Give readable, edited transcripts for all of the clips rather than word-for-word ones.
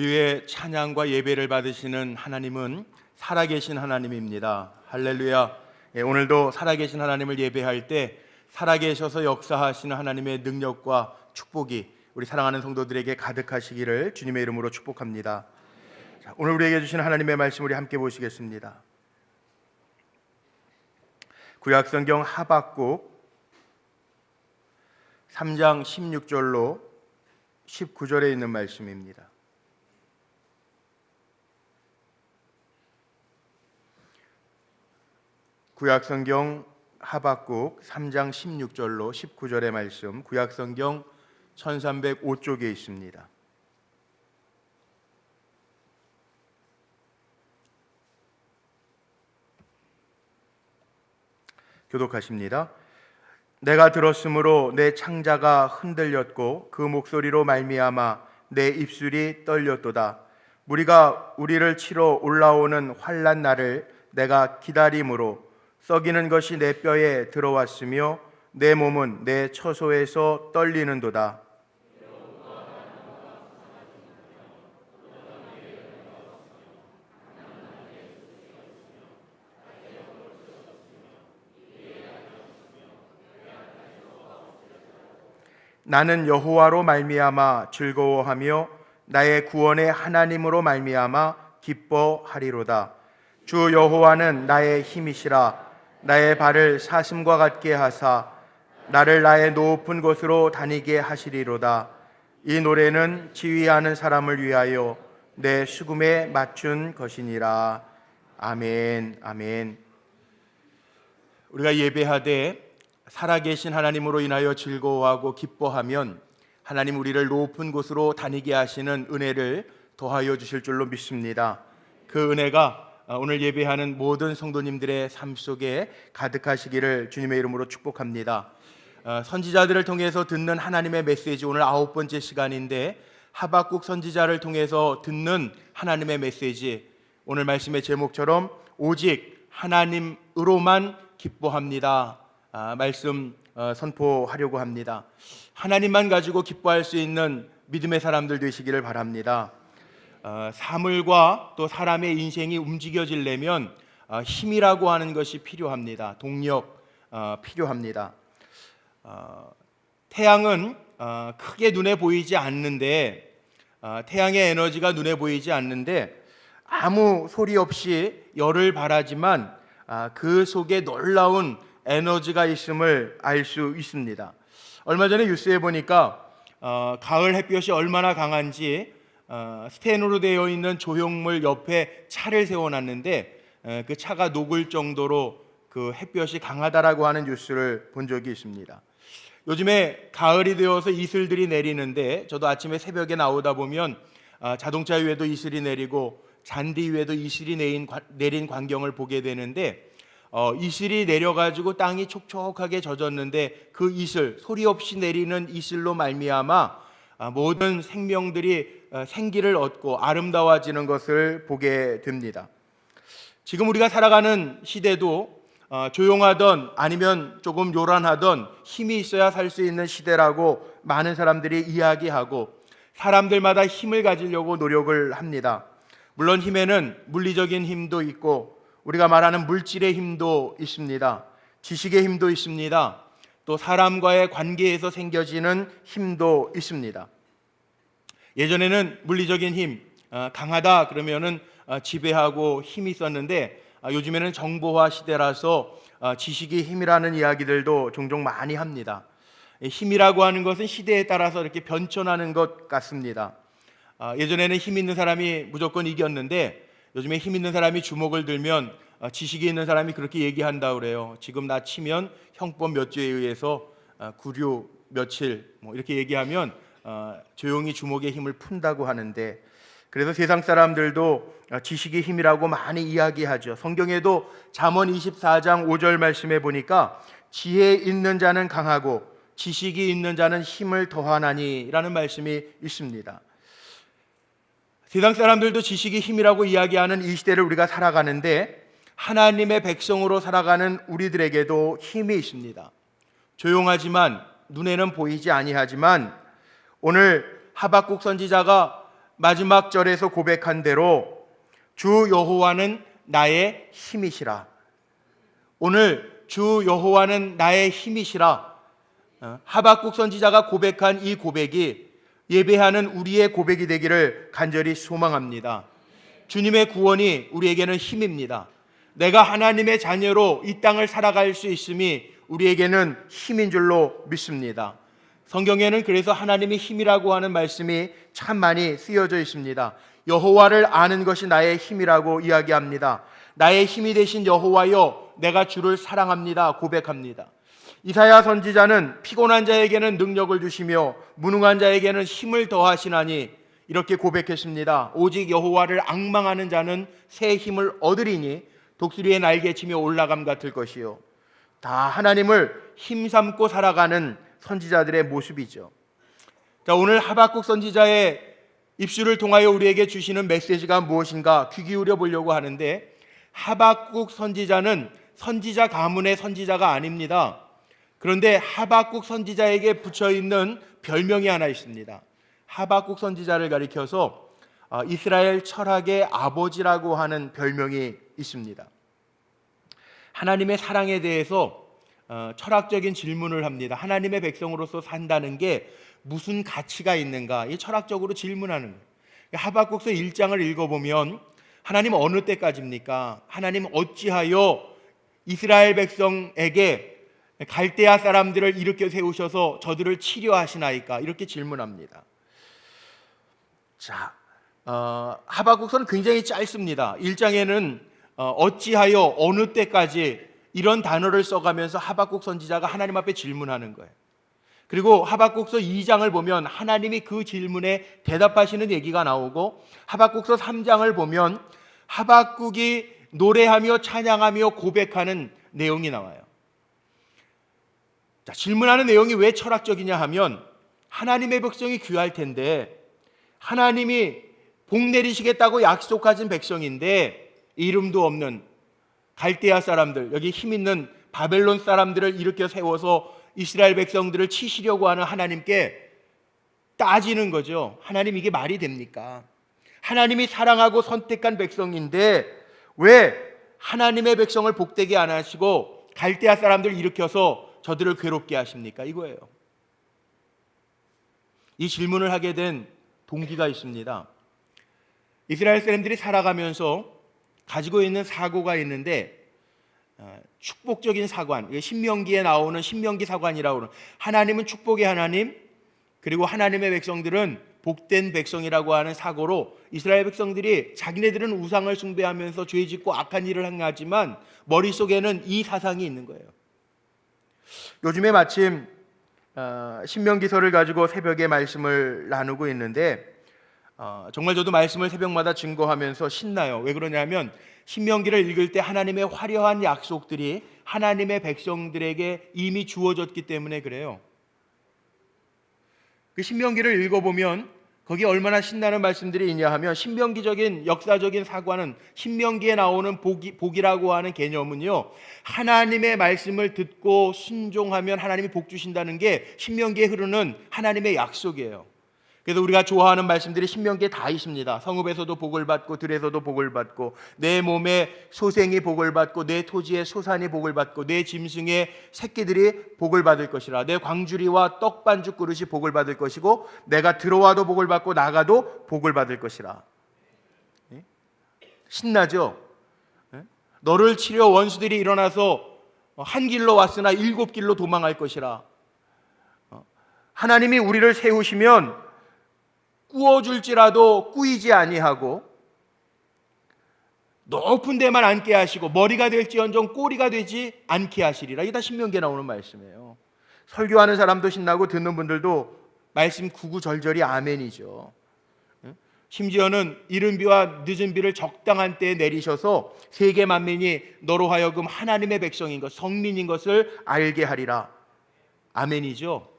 우리의 찬양과 예배를 받으시는 하나님은 살아계신 하나님입니다. 할렐루야. 오늘도 살아계신 하나님을 예배할 때 살아계셔서 역사하시는 하나님의 능력과 축복이 우리 사랑하는 성도들에게 가득하시기를 주님의 이름으로 축복합니다. 자, 오늘 우리에게 주신 하나님의 말씀 우리 함께 보시겠습니다. 구약성경 하박국 3장 16절로 19절에 있는 말씀입니다. 구약성경 하박국 3장 16절로 19절의 말씀, 구약성경 1305쪽에 있습니다. 교독하십니다. 내가 들었으므로 내 창자가 흔들렸고 그 목소리로 말미암아 내 입술이 떨렸도다. 무리가 우리를 치러 올라오는 환난 날을 내가 기다림으로 썩이는 것이 내 뼈에 들어왔으며 내 몸은 내 처소에서 떨리는도다. 나는 여호와로 말미암아 즐거워하며 나의 구원의 하나님으로 말미암아 기뻐하리로다. 주 여호와는 나의 힘이시라. 나의 발을 사슴과 같게 하사 나를 나의 높은 곳으로 다니게 하시리로다. 이 노래는 지휘하는 사람을 위하여 내 수금에 맞춘 것이니라. 아멘. 아멘. 우리가 예배하되 살아계신 하나님으로 인하여 즐거워하고 기뻐하면 하나님 우리를 높은 곳으로 다니게 하시는 은혜를 더하여 주실 줄로 믿습니다. 그 은혜가 오늘 예배하는 모든 성도님들의 삶 속에 가득하시기를 주님의 이름으로 축복합니다. 선지자들을 통해서 듣는 하나님의 메시지, 오늘 9번째 시간인데 하박국 선지자를 통해서 듣는 하나님의 메시지, 오늘 말씀의 제목처럼 오직 하나님으로만 기뻐합니다. 말씀 선포하려고 합니다. 하나님만 가지고 기뻐할 수 있는 믿음의 사람들 되시기를 바랍니다. 사물과 또 사람의 인생이 움직여지려면 힘이라고 하는 것이 필요합니다. 동력 필요합니다. 태양은 크게 눈에 보이지 않는데 태양의 에너지가 눈에 보이지 않는데 아무 소리 없이 열을 발하지만 그 속에 놀라운 에너지가 있음을 알 수 있습니다. 얼마 전에 뉴스에 보니까 가을 햇볕이 얼마나 강한지 스텐으로 되어 있는 조형물 옆에 차를 세워놨는데 그 차가 녹을 정도로 그 햇볕이 강하다라고 하는 뉴스를 본 적이 있습니다. 요즘에 가을이 되어서 이슬들이 내리는데 저도 아침에 새벽에 나오다 보면 자동차 위에도 이슬이 내리고 잔디 위에도 이슬이 내린 광경을 보게 되는데 이슬이 내려가지고 땅이 촉촉하게 젖었는데 그 이슬, 소리 없이 내리는 이슬로 말미암아 모든 생명들이 생기를 얻고 아름다워지는 것을 보게 됩니다. 지금 우리가 살아가는 시대도 조용하던 아니면 조금 요란하던 힘이 있어야 살 수 있는 시대라고 많은 사람들이 이야기하고 사람들마다 힘을 가지려고 노력을 합니다. 물론 힘에는 물리적인 힘도 있고 우리가 말하는 물질의 힘도 있습니다. 지식의 힘도 있습니다. 또 사람과의 관계에서 생겨지는 힘도 있습니다. 예전에는 물리적인 힘, 강하다 그러면은 지배하고 힘이 있었는데 요즘에는 정보화 시대라서 지식이 힘이라는 이야기들도 종종 많이 합니다. 힘이라고 하는 것은 시대에 따라서 이렇게 변천하는 것 같습니다. 예전에는 힘 있는 사람이 무조건 이겼는데 요즘에 힘 있는 사람이 주먹을 들면 지식이 있는 사람이 그렇게 얘기한다 그래요. 지금 나 치면 형법 몇 조에 의해서 구류 며칠 이렇게 얘기하면 조용히 주먹의 힘을 푼다고 하는데, 그래서 세상 사람들도 지식의 힘이라고 많이 이야기하죠. 성경에도 잠언 24장 5절 말씀에 보니까 지혜 있는 자는 강하고 지식이 있는 자는 힘을 더하나니 라는 말씀이 있습니다. 세상 사람들도 지식이 힘이라고 이야기하는 이 시대를 우리가 살아가는데 하나님의 백성으로 살아가는 우리들에게도 힘이 있습니다. 조용하지만 눈에는 보이지 아니하지만 오늘 하박국 선지자가 마지막 절에서 고백한 대로 주 여호와는 나의 힘이시라. 오늘 주 여호와는 나의 힘이시라. 하박국 선지자가 고백한 이 고백이 예배하는 우리의 고백이 되기를 간절히 소망합니다. 주님의 구원이 우리에게는 힘입니다. 내가 하나님의 자녀로 이 땅을 살아갈 수 있음이 우리에게는 힘인 줄로 믿습니다. 성경에는 그래서 하나님의 힘이라고 하는 말씀이 참 많이 쓰여져 있습니다. 여호와를 아는 것이 나의 힘이라고 이야기합니다. 나의 힘이 되신 여호와여, 내가 주를 사랑합니다 고백합니다. 이사야 선지자는 피곤한 자에게는 능력을 주시며 무능한 자에게는 힘을 더하시나니 이렇게 고백했습니다. 오직 여호와를 앙망하는 자는 새 힘을 얻으리니 독수리의 날개치며 올라감 같을 것이요. 다 하나님을 힘삼고 살아가는 선지자들의 모습이죠. 자, 오늘 하박국 선지자의 입술을 통하여 우리에게 주시는 메시지가 무엇인가 귀 기울여 보려고 하는데, 하박국 선지자는 선지자 가문의 선지자가 아닙니다. 그런데 하박국 선지자에게 붙여 있는 별명이 하나 있습니다. 하박국 선지자를 가리켜서 이스라엘 철학의 아버지라고 하는 별명이 있습니다. 하나님의 사랑에 대해서 철학적인 질문을 합니다. 하나님의 백성으로서 산다는 게 무슨 가치가 있는가? 이 철학적으로 질문하는 거예요. 하박국서 1장을 읽어보면 하나님 어느 때까지입니까? 하나님 어찌하여 이스라엘 백성에게 갈대아 사람들을 일으켜 세우셔서 저들을 치료하시나이까? 이렇게 질문합니다. 자, 하박국서는 굉장히 짧습니다. 1장에는 어찌하여 어느 때까지 이런 단어를 써가면서 하박국 선지자가 하나님 앞에 질문하는 거예요. 그리고 하박국서 2장을 보면 하나님이 그 질문에 대답하시는 얘기가 나오고, 하박국서 3장을 보면 하박국이 노래하며 찬양하며 고백하는 내용이 나와요. 자, 질문하는 내용이 왜 철학적이냐 하면, 하나님의 백성이 귀할 텐데 하나님이 복 내리시겠다고 약속하신 백성인데 이름도 없는 갈대아 사람들, 여기 힘 있는 바벨론 사람들을 일으켜 세워서 이스라엘 백성들을 치시려고 하는 하나님께 따지는 거죠. 하나님, 이게 말이 됩니까? 하나님이 사랑하고 선택한 백성인데 왜 하나님의 백성을 복되게 안 하시고 갈대아 사람들을 일으켜서 저들을 괴롭게 하십니까? 이거예요. 이 질문을 하게 된 동기가 있습니다. 이스라엘 사람들이 살아가면서 가지고 있는 사고가 있는데, 축복적인 사관, 신명기에 나오는 신명기 사관이라고 하는, 하나님은 축복의 하나님, 그리고 하나님의 백성들은 복된 백성이라고 하는 사고로 이스라엘 백성들이 자기네들은 우상을 숭배하면서 죄짓고 악한 일을 행하지만 머릿속에는 이 사상이 있는 거예요. 요즘에 마침 신명기서를 가지고 새벽에 말씀을 나누고 있는데 정말 저도 말씀을 새벽마다 증거하면서 신나요. 왜 그러냐면 신명기를 읽을 때 하나님의 화려한 약속들이 하나님의 백성들에게 이미 주어졌기 때문에 그래요. 그 신명기를 읽어보면 거기에 얼마나 신나는 말씀들이 있냐 하면, 신명기적인 역사적인 사과는, 신명기에 나오는 복이라고 하는 개념은요, 하나님의 말씀을 듣고 순종하면 하나님이 복 주신다는 게 신명기에 흐르는 하나님의 약속이에요. 그래서 우리가 좋아하는 말씀들이 신명기에 다 있습니다. 성읍에서도 복을 받고 들에서도 복을 받고, 내 몸에 소생이 복을 받고, 내 토지에 소산이 복을 받고, 내 짐승의 새끼들이 복을 받을 것이라, 내 광주리와 떡반죽 그릇이 복을 받을 것이고, 내가 들어와도 복을 받고 나가도 복을 받을 것이라. 신나죠? 너를 치려 원수들이 일어나서 한 길로 왔으나 7길로 도망할 것이라. 하나님이 우리를 세우시면 꾸어줄지라도 꾸이지 아니하고, 높은 데만 앉게 하시고 머리가 될지언정 꼬리가 되지 않게 하시리라. 이게 다 신명기에 나오는 말씀이에요. 설교하는 사람도 신나고 듣는 분들도 말씀 구구절절히 아멘이죠. 심지어는 이른 비와 늦은 비를 적당한 때에 내리셔서 세계 만민이 너로 하여금 하나님의 백성인 것, 성민인 것을 알게 하리라. 아멘이죠.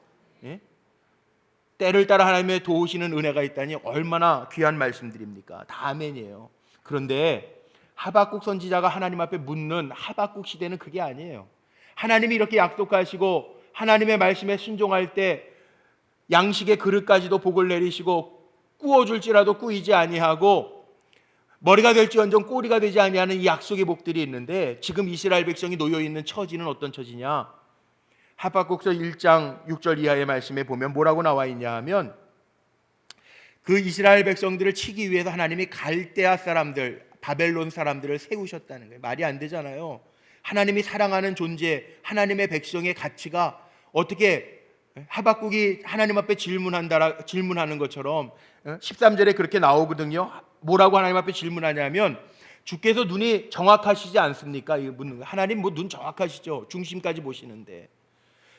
때를 따라 하나님의 도우시는 은혜가 있다니 얼마나 귀한 말씀들입니까? 다 아멘이에요. 그런데 하박국 선지자가 하나님 앞에 묻는 하박국 시대는 그게 아니에요. 하나님이 이렇게 약속하시고 하나님의 말씀에 순종할 때 양식의 그릇까지도 복을 내리시고 꾸어줄지라도 꾸이지 아니하고 머리가 될지언정 꼬리가 되지 아니하는 이 약속의 복들이 있는데, 지금 이스라엘 백성이 놓여 있는 처지는 어떤 처지냐? 하박국서 1장 6절 이하의 말씀에 보면 뭐라고 나와 있냐 하면, 그 이스라엘 백성들을 치기 위해서 하나님이 갈대아 사람들, 바벨론 사람들을 세우셨다는 거예요. 말이 안 되잖아요. 하나님이 사랑하는 존재, 하나님의 백성의 가치가 어떻게 하박국이 하나님 앞에 질문하는 것처럼 13절에 그렇게 나오거든요. 뭐라고 하나님 앞에 질문하냐면, 주께서 눈이 정확하시지 않습니까? 하나님 뭐 눈 정확하시죠. 중심까지 보시는데.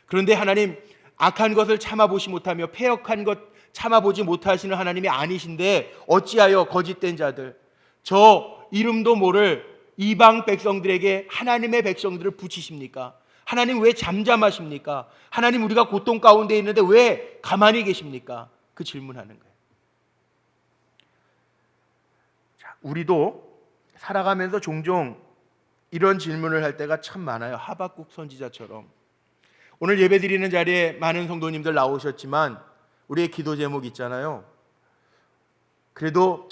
그런데 하나님 악한 것을 참아보시 못하며 패역한 것 참아보지 못하시는 하나님이 아니신데 어찌하여 거짓된 자들, 저 이름도 모를 이방 백성들에게 하나님의 백성들을 붙이십니까? 하나님 왜 잠잠하십니까? 하나님 우리가 고통 가운데 있는데 왜 가만히 계십니까? 그 질문하는 거예요. 자, 우리도 살아가면서 종종 이런 질문을 할 때가 참 많아요. 하박국 선지자처럼. 오늘 예배드리는 자리에 많은 성도님들 나오셨지만 우리의 기도 제목 있잖아요. 그래도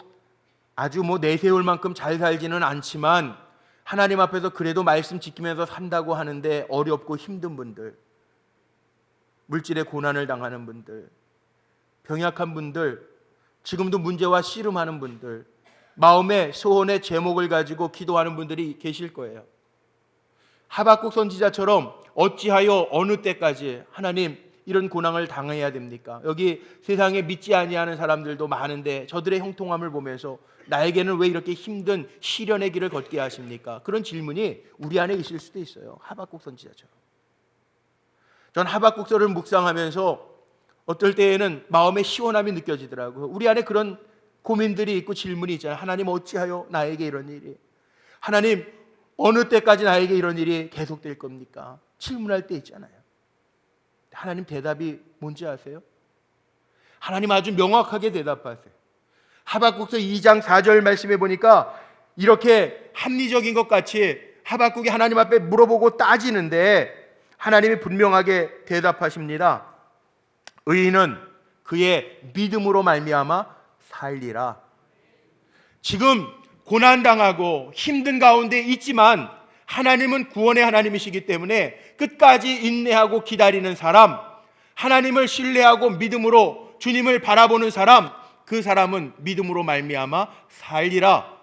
아주 내세울 만큼 잘 살지는 않지만 하나님 앞에서 그래도 말씀 지키면서 산다고 하는데 어렵고 힘든 분들, 물질의 고난을 당하는 분들, 병약한 분들, 지금도 문제와 씨름하는 분들, 마음의 소원의 제목을 가지고 기도하는 분들이 계실 거예요. 하박국 선지자처럼 어찌하여 어느 때까지 하나님 이런 고난을 당해야 됩니까? 여기 세상에 믿지 아니하는 사람들도 많은데 저들의 형통함을 보면서 나에게는 왜 이렇게 힘든 시련의 길을 걷게 하십니까? 그런 질문이 우리 안에 있을 수도 있어요. 하박국 선지자처럼. 전 하박국서를 묵상하면서 어떨 때에는 마음의 시원함이 느껴지더라고요. 우리 안에 그런 고민들이 있고 질문이 있잖아요. 하나님 어찌하여 나에게 이런 일이, 하나님 어느 때까지 나에게 이런 일이 계속될 겁니까? 질문할 때 있잖아요. 하나님 대답이 뭔지 아세요? 하나님 아주 명확하게 대답하세요. 하박국서 2장 4절 말씀해 보니까 이렇게 합리적인 것 같이 하박국이 하나님 앞에 물어보고 따지는데 하나님이 분명하게 대답하십니다. 의인은 그의 믿음으로 말미암아 살리라. 지금 고난당하고 힘든 가운데 있지만 하나님은 구원의 하나님이시기 때문에 끝까지 인내하고 기다리는 사람, 하나님을 신뢰하고 믿음으로 주님을 바라보는 사람, 그 사람은 믿음으로 말미암아 살리라.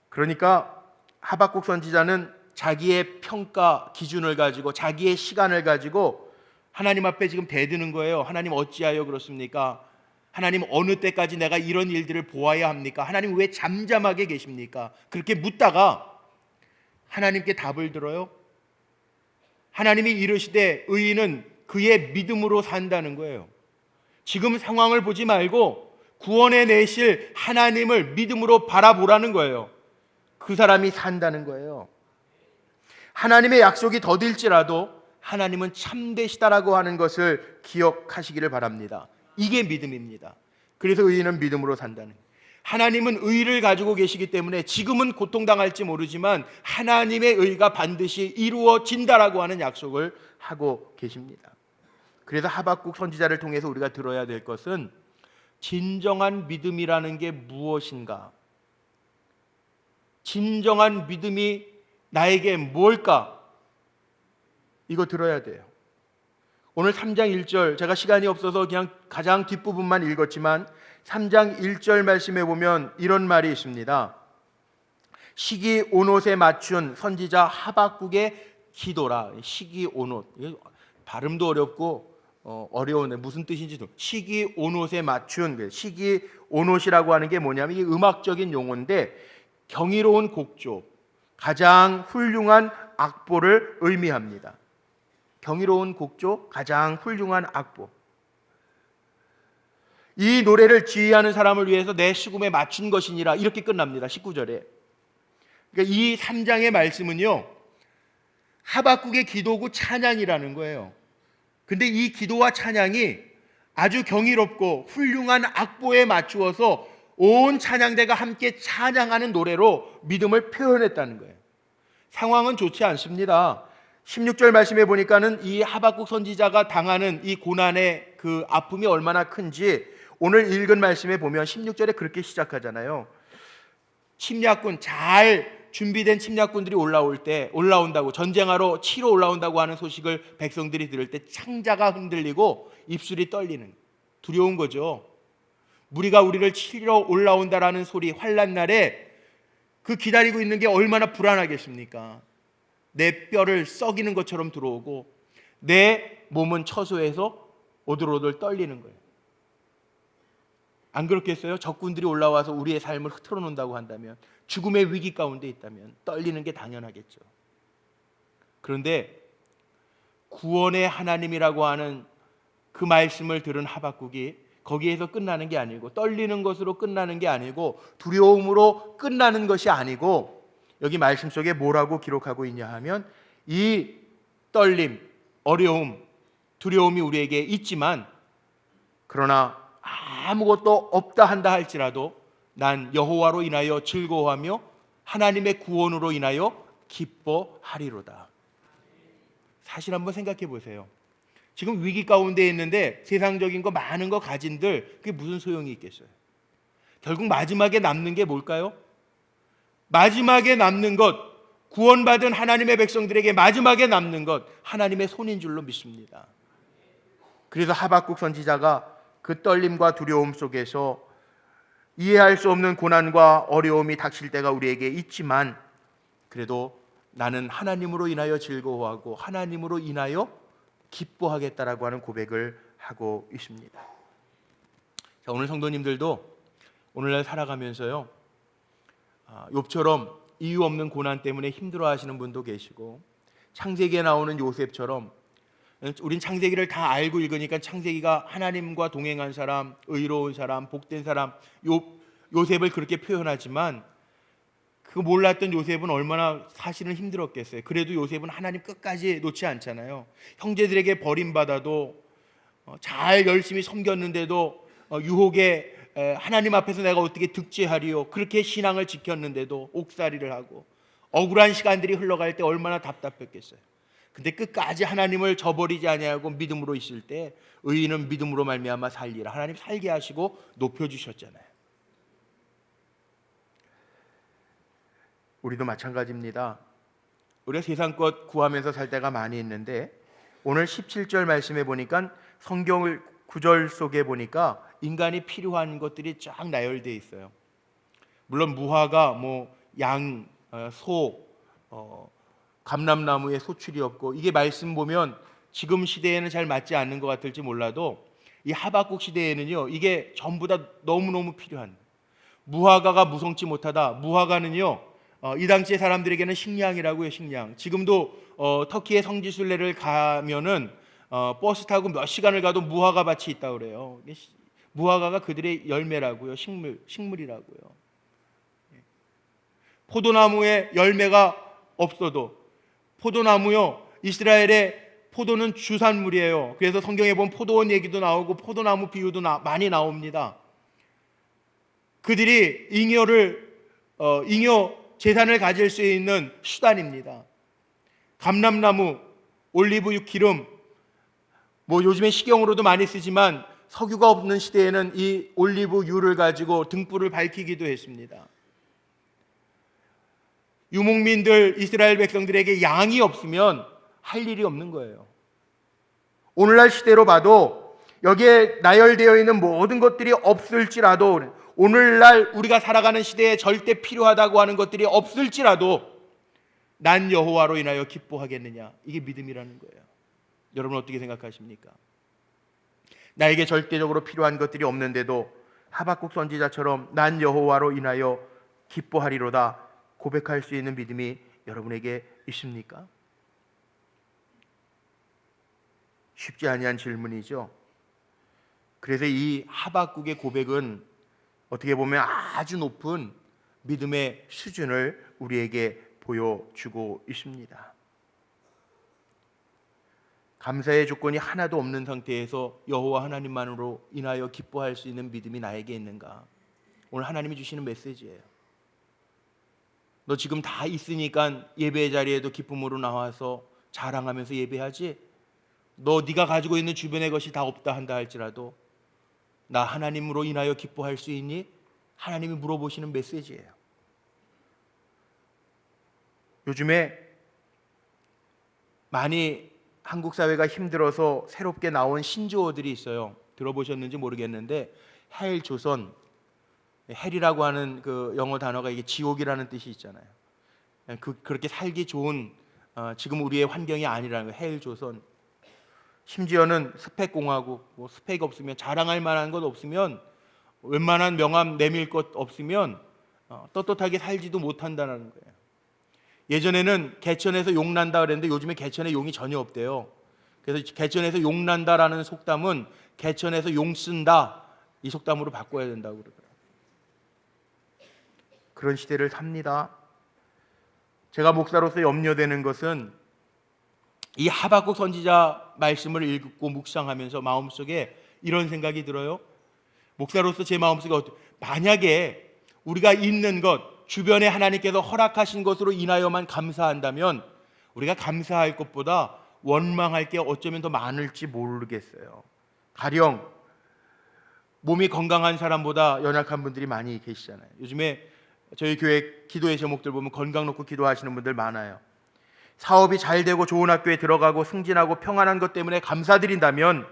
그러니까 하박국 선지자는 자기의 평가 기준을 가지고 자기의 시간을 가지고 하나님 앞에 지금 대드는 거예요. 하나님 어찌하여 그렇습니까? 하나님 어느 때까지 내가 이런 일들을 보아야 합니까? 하나님 왜 잠잠하게 계십니까? 그렇게 묻다가 하나님께 답을 들어요. 하나님이 이르시되 의인은 그의 믿음으로 산다는 거예요. 지금 상황을 보지 말고 구원해 내실 하나님을 믿음으로 바라보라는 거예요. 그 사람이 산다는 거예요. 하나님의 약속이 더딜지라도 하나님은 참되시다라고 하는 것을 기억하시기를 바랍니다. 이게 믿음입니다. 그래서 의인은 믿음으로 산다는 거예요. 하나님은 의를 가지고 계시기 때문에 지금은 고통당할지 모르지만 하나님의 의가 반드시 이루어진다라고 하는 약속을 하고 계십니다. 그래서 하박국 선지자를 통해서 우리가 들어야 될 것은 진정한 믿음이라는 게 무엇인가? 진정한 믿음이 나에게 뭘까? 이거 들어야 돼요. 오늘 3장 1절, 제가 시간이 없어서 그냥 가장 뒷부분만 읽었지만 3장 1절 말씀에 보면 이런 말이 있습니다. 시기 온옷에 맞춘 선지자 하박국의 기도라. 시기 온옷, 발음도 어렵고 어려운데 무슨 뜻인지도. 시기 온옷에 맞춘, 시기 온옷이라고 하는 게 뭐냐면 이게 음악적인 용어인데 경이로운 곡조, 가장 훌륭한 악보를 의미합니다. 경이로운 곡조, 가장 훌륭한 악보. 이 노래를 지휘하는 사람을 위해서 내 수금에 맞춘 것이니라, 이렇게 끝납니다. 19절에. 그러니까 이 3장의 말씀은요, 하박국의 기도고 찬양이라는 거예요. 근데 이 기도와 찬양이 아주 경이롭고 훌륭한 악보에 맞추어서 온 찬양대가 함께 찬양하는 노래로 믿음을 표현했다는 거예요. 상황은 좋지 않습니다. 16절 말씀해 보니까는 이 하박국 선지자가 당하는 이 고난의 그 아픔이 얼마나 큰지 오늘 읽은 말씀에 보면 16절에 그렇게 시작하잖아요. 침략군, 잘 준비된 침략군들이 올라온다고, 전쟁하러 치러 올라온다고 하는 소식을 백성들이 들을 때 창자가 흔들리고 입술이 떨리는, 두려운 거죠. 무리가 우리를 치러 올라온다라는 소리, 환난 날에 그 기다리고 있는 게 얼마나 불안하겠습니까? 내 뼈를 썩이는 것처럼 들어오고 내 몸은 처소에서 오들오들 떨리는 거예요. 안 그렇겠어요? 적군들이 올라와서 우리의 삶을 흐트러 놓는다고 한다면, 죽음의 위기 가운데 있다면 떨리는 게 당연하겠죠. 그런데 구원의 하나님이라고 하는 그 말씀을 들은 하박국이 거기에서 끝나는 게 아니고, 떨리는 것으로 끝나는 게 아니고, 두려움으로 끝나는 것이 아니고, 여기 말씀 속에 뭐라고 기록하고 있냐 하면, 이 떨림, 어려움, 두려움이 우리에게 있지만 그러나 아무것도 없다 한다 할지라도 난 여호와로 인하여 즐거워하며 하나님의 구원으로 인하여 기뻐하리로다. 사실 한번 생각해 보세요. 지금 위기 가운데 있는데 세상적인 거 많은 거 가진들 그게 무슨 소용이 있겠어요? 결국 마지막에 남는 게 뭘까요? 마지막에 남는 것, 구원받은 하나님의 백성들에게 마지막에 남는 것, 하나님의 손인 줄로 믿습니다. 그래서 하박국 선지자가 그 떨림과 두려움 속에서 이해할 수 없는 고난과 어려움이 닥칠 때가 우리에게 있지만, 그래도 나는 하나님으로 인하여 즐거워하고 하나님으로 인하여 기뻐하겠다라고 하는 고백을 하고 있습니다. 자, 오늘 성도님들도 오늘날 살아가면서요, 욥처럼 이유 없는 고난 때문에 힘들어하시는 분도 계시고, 창세기에 나오는 요셉처럼, 우린 창세기를 다 알고 읽으니까 창세기가 하나님과 동행한 사람, 의로운 사람, 복된 사람, 요셉을 그렇게 표현하지만 그 몰랐던 요셉은 얼마나 사실은 힘들었겠어요. 그래도 요셉은 하나님 끝까지 놓지 않잖아요. 형제들에게 버림받아도 잘 열심히 섬겼는데도 유혹에 하나님 앞에서 내가 어떻게 득죄하리요, 그렇게 신앙을 지켰는데도 옥살이를 하고 억울한 시간들이 흘러갈 때 얼마나 답답했겠어요. 근데 끝까지 하나님을 저버리지 아니하고 믿음으로 있을 때 의인은 믿음으로 말미암아 살리라, 하나님 살게 하시고 높여주셨잖아요. 우리도 마찬가지입니다. 우리가 세상 것 구하면서 살 때가 많이 있는데, 오늘 17절 말씀에 보니까 성경을 구절 속에 보니까 인간이 필요한 것들이 쫙 나열되어 있어요. 물론 무화과, 양, 소, 감람나무에 소출이 없고, 이게 말씀 보면 지금 시대에는 잘 맞지 않는 것 같을지 몰라도 이 하박국 시대에는요, 이게 전부 다 너무너무 필요한, 무화과가 무성치 못하다. 무화과는요, 이 당시의 사람들에게는 식량이라고 해요. 식량. 지금도 터키의 성지순례를 가면은 버스 타고 몇 시간을 가도 무화과 밭이 있다고 그래요. 무화과가 그들의 열매라고요. 식물이라고요. 포도나무에 열매가 없어도, 포도나무요, 이스라엘의 포도는 주산물이에요. 그래서 성경에 보면 포도원 얘기도 나오고 포도나무 비유도 많이 나옵니다. 그들이 잉여 재산을 가질 수 있는 수단입니다. 감람나무, 올리브유 기름, 요즘에 식용으로도 많이 쓰지만 석유가 없는 시대에는 이 올리브유를 가지고 등불을 밝히기도 했습니다. 유목민들, 이스라엘 백성들에게 양이 없으면 할 일이 없는 거예요. 오늘날 시대로 봐도 여기에 나열되어 있는 모든 것들이 없을지라도, 오늘날 우리가 살아가는 시대에 절대 필요하다고 하는 것들이 없을지라도 난 여호와로 인하여 기뻐하겠느냐, 이게 믿음이라는 거예요. 여러분 어떻게 생각하십니까? 나에게 절대적으로 필요한 것들이 없는데도 하박국 선지자처럼 난 여호와로 인하여 기뻐하리로다 고백할 수 있는 믿음이 여러분에게 있습니까? 쉽지 아니한 질문이죠. 그래서 이 하박국의 고백은 어떻게 보면 아주 높은 믿음의 수준을 우리에게 보여주고 있습니다. 감사의 조건이 하나도 없는 상태에서 여호와 하나님만으로 인하여 기뻐할 수 있는 믿음이 나에게 있는가? 오늘 하나님이 주시는 메시지예요. 너 지금 다 있으니까 예배 자리에도 기쁨으로 나와서 자랑하면서 예배하지. 네가 가지고 있는 주변의 것이 다 없다 한다 할지라도 나 하나님으로 인하여 기뻐할 수 있니? 하나님이 물어보시는 메시지예요. 요즘에 많이 한국 사회가 힘들어서 새롭게 나온 신조어들이 있어요. 들어보셨는지 모르겠는데 헬조선, 헬이라고 하는 그 영어 단어가 이게 지옥이라는 뜻이 있잖아요. 그렇게 살기 좋은 지금 우리의 환경이 아니라는 거예요. 헬조선. 심지어는 스펙공화국, 뭐 스펙 없으면 자랑할 만한 것 없으면 웬만한 명함 내밀 것 없으면 떳떳하게 살지도 못한다는 거예요. 예전에는 개천에서 용 난다 그랬는데 요즘에 개천에 용이 전혀 없대요. 그래서 개천에서 용 난다라는 속담은 개천에서 용 쓴다 이 속담으로 바꿔야 된다고 그러더라고요. 그런 시대를 삽니다. 제가 목사로서 염려되는 것은 이 하박국 선지자 말씀을 읽고 묵상하면서 마음속에 이런 생각이 들어요. 목사로서 제 마음속에 만약에 우리가 있는 것 주변에 하나님께서 허락하신 것으로 인하여만 감사한다면 우리가 감사할 것보다 원망할 게 어쩌면 더 많을지 모르겠어요. 가령 몸이 건강한 사람보다 연약한 분들이 많이 계시잖아요. 요즘에 저희 교회 기도의 제목들 보면 건강 놓고 기도하시는 분들 많아요. 사업이 잘 되고 좋은 학교에 들어가고 승진하고 평안한 것 때문에 감사드린다면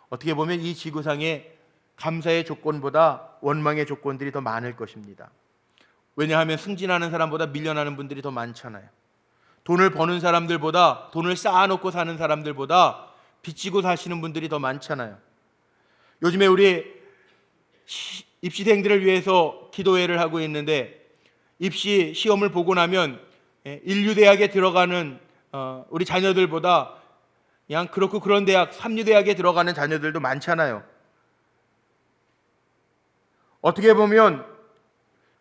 어떻게 보면 이 지구상에 감사의 조건보다 원망의 조건들이 더 많을 것입니다. 왜냐하면 승진하는 사람보다 밀려나는 분들이 더 많잖아요. 돈을 버는 사람들보다, 돈을 쌓아놓고 사는 사람들보다 빚지고 사시는 분들이 더 많잖아요. 요즘에 우리 입시생들을 위해서 기도회를 하고 있는데 입시 시험을 보고 나면 인류대학에 들어가는 우리 자녀들보다 그냥 그렇고 그런 대학, 삼류대학에 들어가는 자녀들도 많잖아요. 어떻게 보면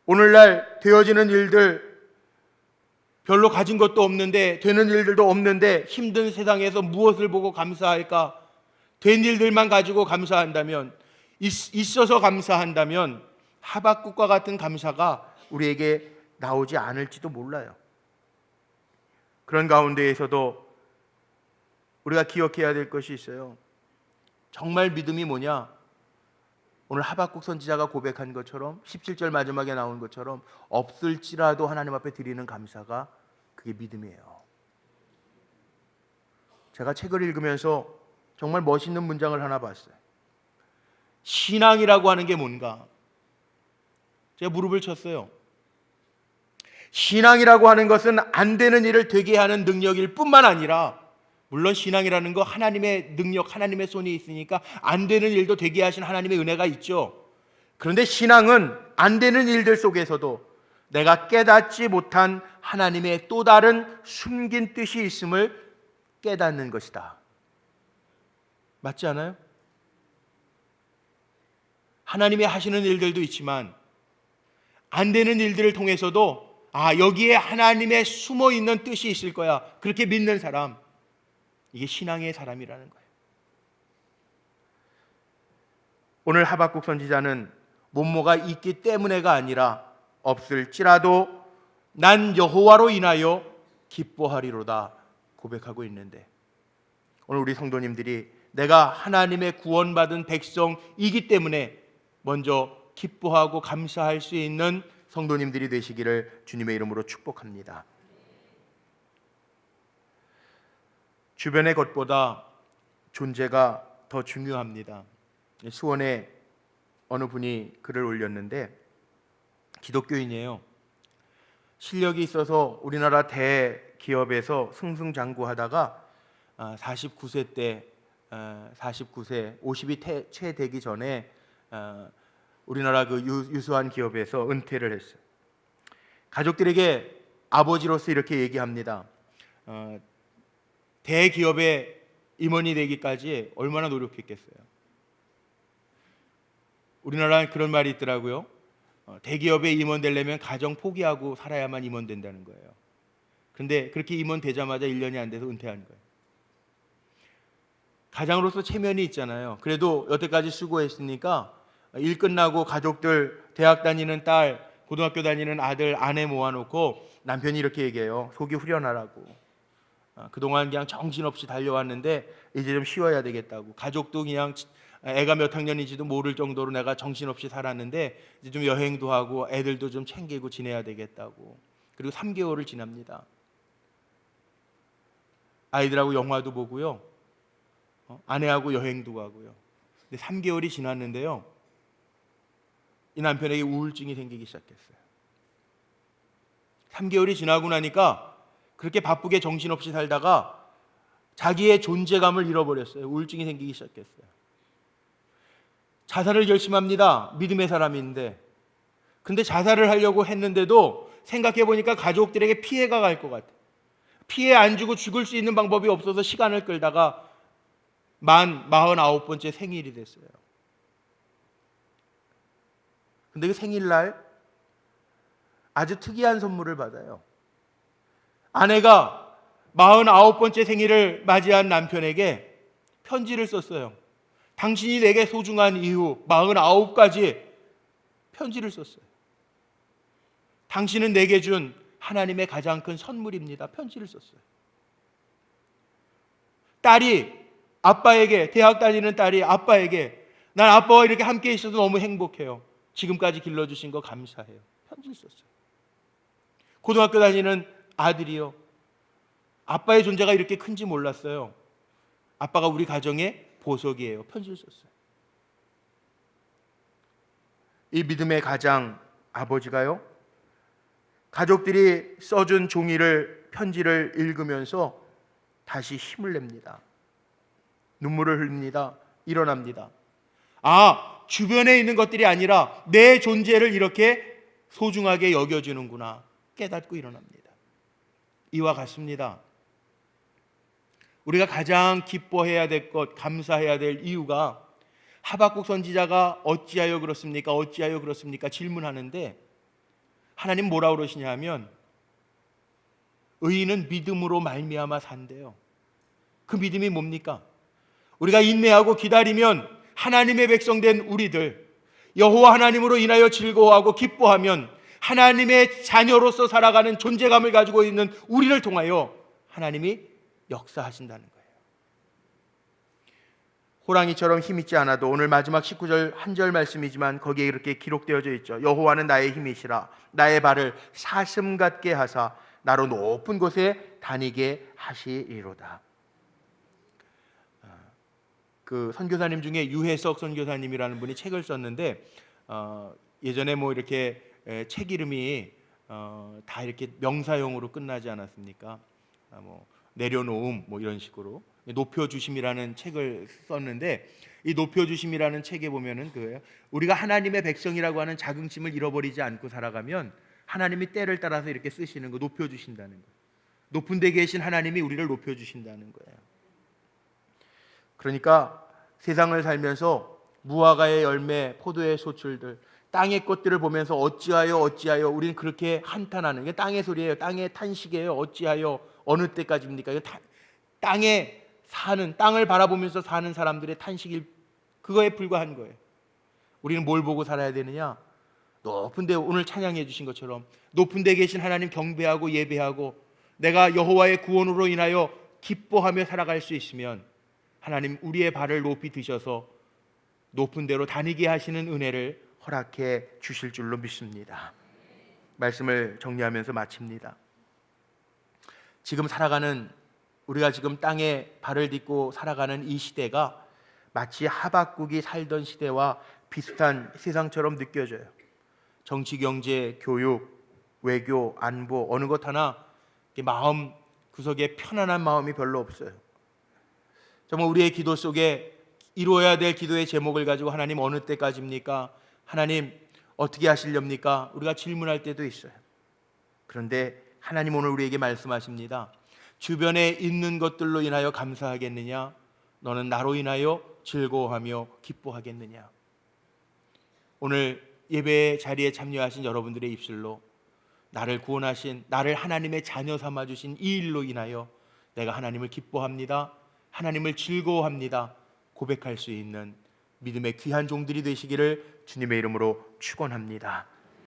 오늘날 되어지는 일들 별로 가진 것도 없는데 되는 일들도 없는데 힘든 세상에서 무엇을 보고 감사할까? 된 일들만 가지고 감사한다면, 있어서 감사한다면 하박국과 같은 감사가 우리에게 나오지 않을지도 몰라요. 그런 가운데에서도 우리가 기억해야 될 것이 있어요. 정말 믿음이 뭐냐? 오늘 하박국 선지자가 고백한 것처럼 17절 마지막에 나온 것처럼 없을지라도 하나님 앞에 드리는 감사가 그게 믿음이에요. 제가 책을 읽으면서 정말 멋있는 문장을 하나 봤어요. 신앙이라고 하는 게 뭔가? 제가 무릎을 쳤어요. 신앙이라고 하는 것은 안 되는 일을 되게 하는 능력일 뿐만 아니라, 물론 신앙이라는 거 하나님의 능력, 하나님의 손이 있으니까 안 되는 일도 되게 하신 하나님의 은혜가 있죠. 그런데 신앙은 안 되는 일들 속에서도 내가 깨닫지 못한 하나님의 또 다른 숨긴 뜻이 있음을 깨닫는 것이다. 맞지 않아요? 하나님이 하시는 일들도 있지만 안 되는 일들을 통해서도 여기에 하나님의 숨어 있는 뜻이 있을 거야. 그렇게 믿는 사람, 이게 신앙의 사람이라는 거예요. 오늘 하박국 선지자는 뭐뭐가 있기 때문에가 아니라 없을지라도 난 여호와로 인하여 기뻐하리로다 고백하고 있는데, 오늘 우리 성도님들이 내가 하나님의 구원받은 백성이기 때문에 먼저 기뻐하고 감사할 수 있는 성도님들이 되시기를 주님의 이름으로 축복합니다. 주변의 것보다 존재가 더 중요합니다. 수원에 어느 분이 글을 올렸는데 기독교인이에요. 실력이 있어서 우리나라 대기업에서 승승장구하다가 49세 때 50이 채 되기 전에 우리나라 그 유수한 기업에서 은퇴를 했어요. 가족들에게 아버지로서 이렇게 얘기합니다. 대기업의 임원이 되기까지 얼마나 노력했겠어요. 우리나라는 그런 말이 있더라고요. 대기업의 임원 되려면 가정 포기하고 살아야만 임원 된다는 거예요. 그런데 그렇게 임원 되자마자 1년이 안 돼서 은퇴한 거예요. 가장으로서 체면이 있잖아요. 그래도 여태까지 수고했으니까 일 끝나고 가족들, 대학 다니는 딸, 고등학교 다니는 아들, 아내 모아놓고 남편이 이렇게 얘기해요. 속이 후련하라고. 그동안 그냥 정신없이 달려왔는데 이제 좀 쉬어야 되겠다고. 가족도 그냥 애가 몇 학년인지도 모를 정도로 내가 정신없이 살았는데 이제 좀 여행도 하고 애들도 좀 챙기고 지내야 되겠다고. 그리고 3개월을 지납니다. 아이들하고 영화도 보고요, 아내하고 여행도 가고요. 근데 3개월이 지났는데요, 이 남편에게 우울증이 생기기 시작했어요. 3개월이 지나고 나니까 그렇게 바쁘게 정신없이 살다가 자기의 존재감을 잃어버렸어요. 우울증이 생기기 시작했어요. 자살을 결심합니다. 믿음의 사람인데. 근데 자살을 하려고 했는데도 생각해 보니까 가족들에게 피해가 갈 것 같아요. 피해 안 주고 죽을 수 있는 방법이 없어서 시간을 끌다가 만 49번째 생일이 됐어요. 근데 그 생일날 아주 특이한 선물을 받아요. 아내가 49번째 생일을 맞이한 남편에게 편지를 썼어요. 당신이 내게 소중한 이유 49가지 편지를 썼어요. 당신은 내게 준 하나님의 가장 큰 선물입니다. 편지를 썼어요. 딸이 아빠에게, 대학 다니는 딸이 아빠에게, 난 아빠와 이렇게 함께 있어서 너무 행복해요. 지금까지 길러주신 거 감사해요. 편지를 썼어요. 고등학교 다니는 아들이요, 아빠의 존재가 이렇게 큰지 몰랐어요. 아빠가 우리 가정의 보석이에요. 편지를 썼어요. 이 믿음의 가장 아버지가요, 가족들이 써준 종이를, 편지를 읽으면서 다시 힘을 냅니다. 눈물을 흘립니다. 일어납니다. 주변에 있는 것들이 아니라 내 존재를 이렇게 소중하게 여겨주는구나 깨닫고 일어납니다. 이와 같습니다. 우리가 가장 기뻐해야 될 것, 감사해야 될 이유가, 하박국 선지자가 어찌하여 그렇습니까? 어찌하여 그렇습니까? 질문하는데 하나님 뭐라 그러시냐 하면, 의인은 믿음으로 말미암아 산대요. 그 믿음이 뭡니까? 우리가 인내하고 기다리면 하나님의 백성된 우리들, 여호와 하나님으로 인하여 즐거워하고 기뻐하면 하나님의 자녀로서 살아가는 존재감을 가지고 있는 우리를 통하여 하나님이 역사하신다는 거예요. 호랑이처럼 힘있지 않아도, 오늘 마지막 19절 한 절 말씀이지만 거기에 이렇게 기록되어져 있죠. 여호와는 나의 힘이시라. 나의 발을 사슴 같게 하사 나로 높은 곳에 다니게 하시리로다. 그 선교사님 중에 유해석 선교사님이라는 분이 책을 썼는데, 예전에 뭐 이렇게 책 이름이 다 이렇게 명사형으로 끝나지 않았습니까? 뭐 내려놓음 뭐 이런 식으로 높여주심이라는 책을 썼는데, 이 높여주심이라는 책에 보면은 그거예요. 우리가 하나님의 백성이라고 하는 자긍심을 잃어버리지 않고 살아가면 하나님이 때를 따라서 이렇게 쓰시는 거, 높여주신다는 거예요. 높은 데 계신 하나님이 우리를 높여주신다는 거예요. 그러니까 세상을 살면서 무화과의 열매, 포도의 소출들, 땅의 꽃들을 보면서 어찌하여 우리는 그렇게 한탄하는, 이게 땅의 소리예요. 땅의 탄식이에요. 어찌하여 어느 때까지입니까? 이거 땅에 사는, 땅을 바라보면서 사는 사람들의 탄식이 그거에 불과한 거예요. 우리는 뭘 보고 살아야 되느냐? 높은 데, 오늘 찬양해 주신 것처럼 높은 데 계신 하나님 경배하고 예배하고 내가 여호와의 구원으로 인하여 기뻐하며 살아갈 수 있으면 하나님 우리의 발을 높이 드셔서 높은 데로 다니게 하시는 은혜를 허락해 주실 줄로 믿습니다. 말씀을 정리하면서 마칩니다. 지금 살아가는, 우리가 지금 땅에 발을 딛고 살아가는 이 시대가 마치 하박국이 살던 시대와 비슷한 세상처럼 느껴져요. 정치, 경제, 교육, 외교, 안보, 어느 것 하나 마음 구석에 편안한 마음이 별로 없어요. 정말 우리의 기도 속에 이루어야 될 기도의 제목을 가지고 하나님 어느 때까지입니까? 하나님 어떻게 하시렵니까? 우리가 질문할 때도 있어요. 그런데 하나님 오늘 우리에게 말씀하십니다. 주변에 있는 것들로 인하여 감사하겠느냐? 너는 나로 인하여 즐거워하며 기뻐하겠느냐? 오늘 예배 자리에 참여하신 여러분들의 입술로 나를 구원하신, 나를 하나님의 자녀 삼아주신 이 일로 인하여 내가 하나님을 기뻐합니다, 하나님을 즐거워합니다 고백할 수 있는 믿음의 귀한 종들이 되시기를 주님의 이름으로 축원합니다.